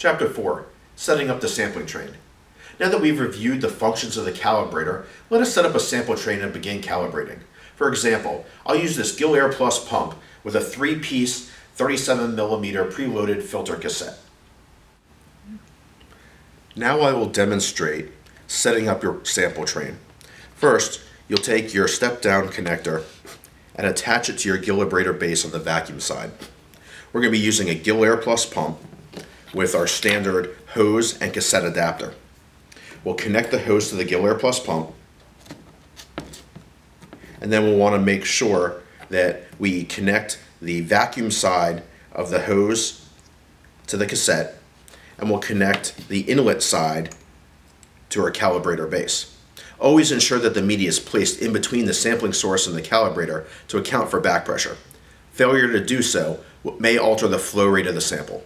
Chapter 4. Setting up the sampling train. Now that we've reviewed the functions of the calibrator, let us set up a sample train and begin calibrating. For example, I'll use this GilAir Plus pump with a 3-piece 37mm preloaded filter cassette. Now I will demonstrate setting up your sample train. First, you'll take your step-down connector and attach it to your Gilibrator base on the vacuum side. We're going to be using a GilAir Plus pump with our standard hose and cassette adapter. We'll connect the hose to the GilAir Plus pump, and then we'll want to make sure that we connect the vacuum side of the hose to the cassette, and we'll connect the inlet side to our calibrator base. Always ensure that the media is placed in between the sampling source and the calibrator to account for back pressure. Failure to do so may alter the flow rate of the sample.